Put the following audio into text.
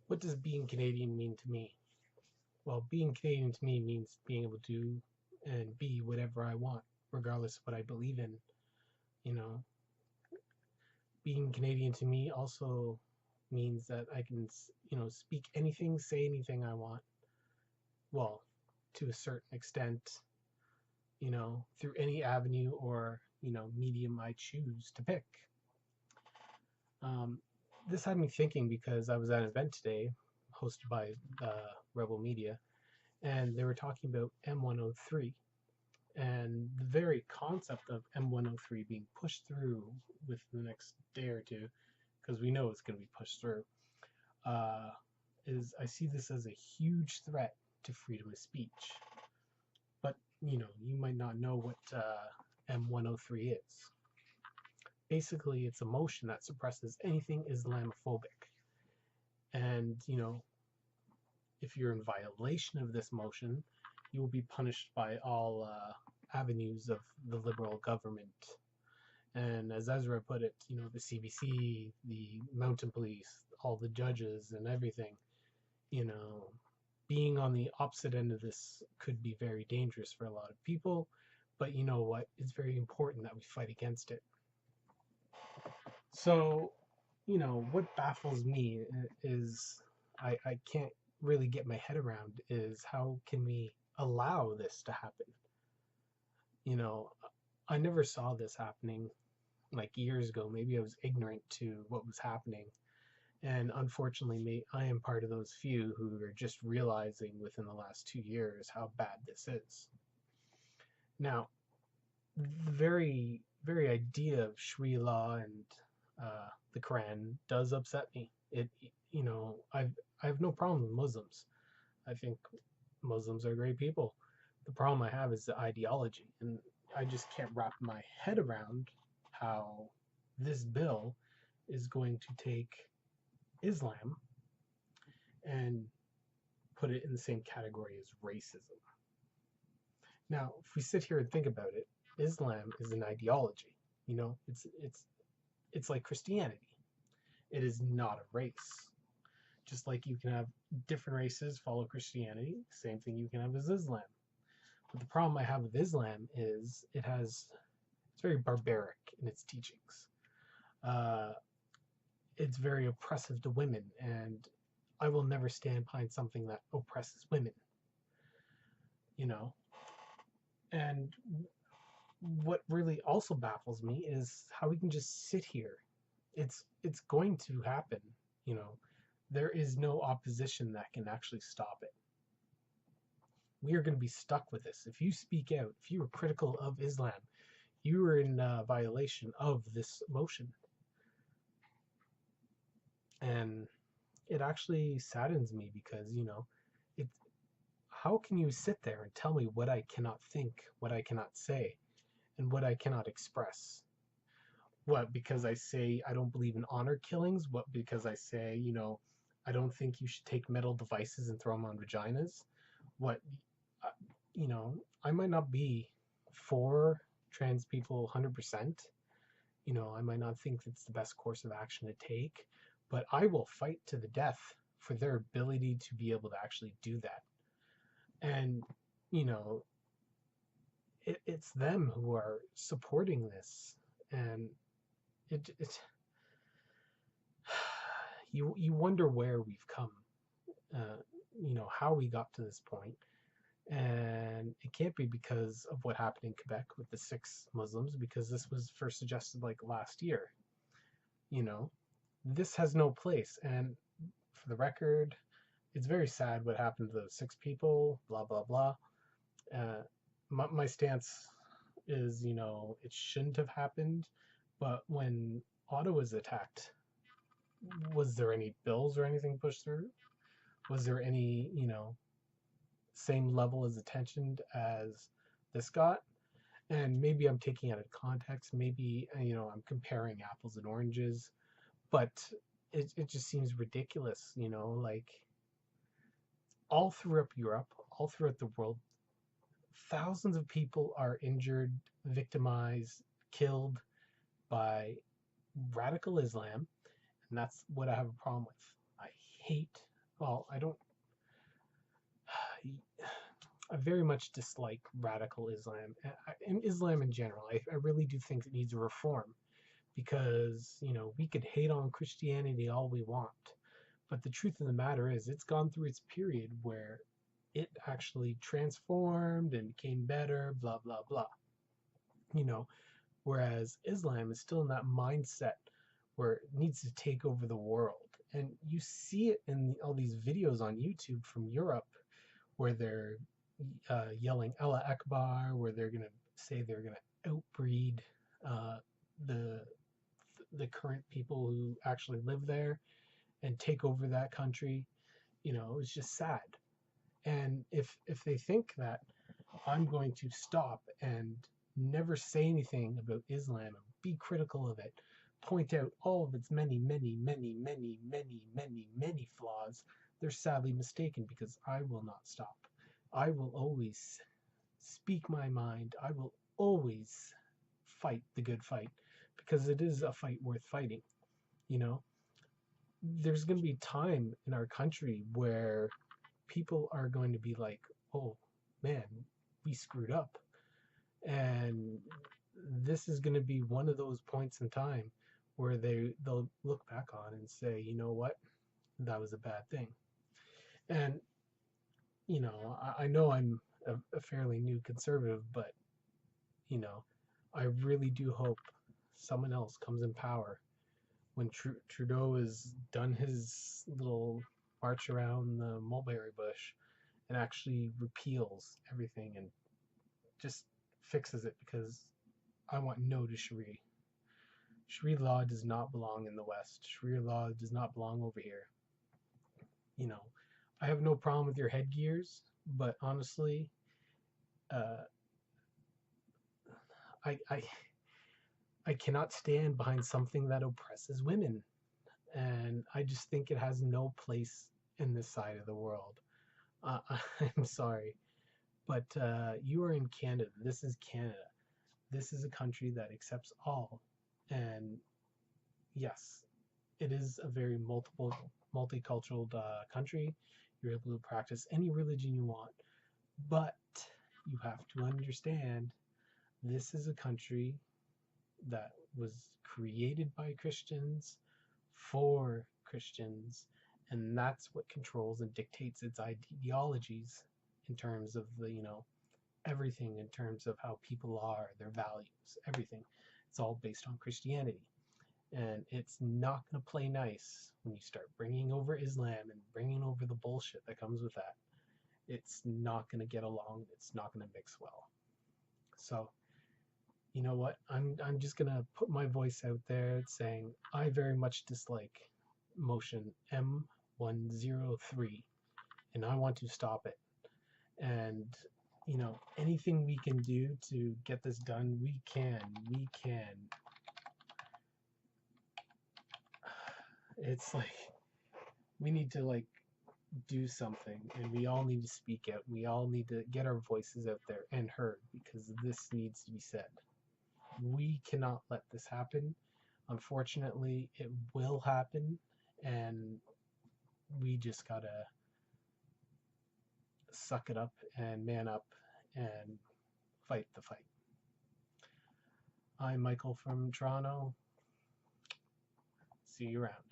What does being Canadian mean to me? Well, being Canadian to me means being able to do and be whatever I want, regardless of what I believe in. You know, being Canadian to me also means that I can, speak anything, say anything I want. Well, to a certain extent, through any avenue or, medium I choose to pick. Um, this had me thinking because I was at an event today hosted by Rebel Media, and they were talking about M103 and the very concept of M103 being pushed through within the next day or two, because we know it's going to be pushed through, uh, is I see this as a huge threat to freedom of speech. But, you might not know what M103 is. Basically, it's a motion that suppresses anything Islamophobic. And, if you're in violation of this motion, you will be punished by all avenues of the Liberal government. And as Ezra put it, the CBC, the mountain police, all the judges and everything, being on the opposite end of this could be very dangerous for a lot of people. But you know what? It's very important that we fight against it. So, what baffles me is I can't really get my head around is how can we allow this to happen? You know, I never saw this happening like years ago. Maybe I was ignorant to what was happening. And unfortunately, I am part of those few who are just realizing within the last 2 years how bad this is. Now, the very idea of Sharia law and the Quran does upset me. I have no problem with Muslims. I think Muslims are great people. The problem I have is the ideology, and I just can't wrap my head around how this bill is going to take Islam and put it in the same category as racism. Now, if we sit here and think about it, Islam is an ideology. It's like Christianity. It is not a race. Just like you can have different races follow Christianity, same thing you can have as Islam. But the problem I have with Islam is it's very barbaric in its teachings. Uh, it's very oppressive to women, and I will never stand behind something that oppresses women. And what really also baffles me is how we can just sit here. It's going to happen. There is no opposition that can actually stop it. We are going to be stuck with this. If you speak out, if you are critical of Islam, you are in violation of this motion. And it actually saddens me because, how can you sit there and tell me what I cannot think, what I cannot say, and what I cannot express? What, because I say I don't believe in honor killings? What, because I say, I don't think you should take metal devices and throw them on vaginas? What, I might not be for trans people 100%. I might not think it's the best course of action to take, but I will fight to the death for their ability to be able to actually do that. And, it's them who are supporting this. And it you wonder where we've come, how we got to this point. And it can't be because of what happened in Quebec with the 6 Muslims, because this was first suggested like last year. This has no place. And for the record, it's very sad what happened to those 6 people, blah, blah, blah. My stance is, it shouldn't have happened. But when Ottawa was attacked, was there any bills or anything pushed through? Was there any, same level as attention as this got? And maybe I'm taking out of context. Maybe, I'm comparing apples and oranges. But it just seems ridiculous, like all throughout Europe, all throughout the world, thousands of people are injured, victimized, killed by radical Islam, and that's what I have a problem with. I hate well, I very much dislike radical Islam and Islam in general. I really do think it needs a reform because, we could hate on Christianity all we want. But the truth of the matter is, it's gone through its period where it actually transformed and became better, blah, blah, blah. You know, whereas Islam is still in that mindset where it needs to take over the world. And you see it in all these videos on YouTube from Europe where they're yelling Allah Akbar, where they're going to say they're going to outbreed uh, the the current people who actually live there and take over that country. It's just sad. And if they think that I'm going to stop and never say anything about Islam and be critical of it, point out all of its many, many, many, many, many, many, many flaws, they're sadly mistaken because I will not stop. I will always speak my mind. I will always fight the good fight because it is a fight worth fighting. You know, there's going to be time in our country where people are going to be like, oh man, we screwed up. And this is going to be one of those points in time where they'll look back on and say, you know what, that was a bad thing. And I know I'm a fairly new conservative, but I really do hope someone else comes in power when Trudeau has done his little march around the mulberry bush and actually repeals everything and just fixes it, because I want no to Sharia. Sharia law does not belong in the West. Sharia law does not belong over here. You know, I have no problem with your headgears, but honestly, uh, I, I I cannot stand behind something that oppresses women, and I just think it has no place in this side of the world. Uh, I'm sorry, but you are in Canada. This is Canada. This is a country that accepts all, and yes, it is a very multicultural country. You're able to practice any religion you want, but you have to understand this is a country that was created by Christians for Christians, and that's what controls and dictates its ideologies in terms of everything, in terms of how people are, their values, everything. It's all based on Christianity. And it's not going to play nice when you start bringing over Islam and bringing over the bullshit that comes with that. It's not going to get along. It's not going to mix well. So, you know what? I'm just going to put my voice out there saying I very much dislike motion M103, and I want to stop it. And anything we can do to get this done, we can. It's like we need to do something, and we all need to speak out. We all need to get our voices out there and heard, because this needs to be said. We cannot let this happen. Unfortunately, it will happen, and we just gotta suck it up and man up and fight the fight. I'm Michael from Toronto. See you around.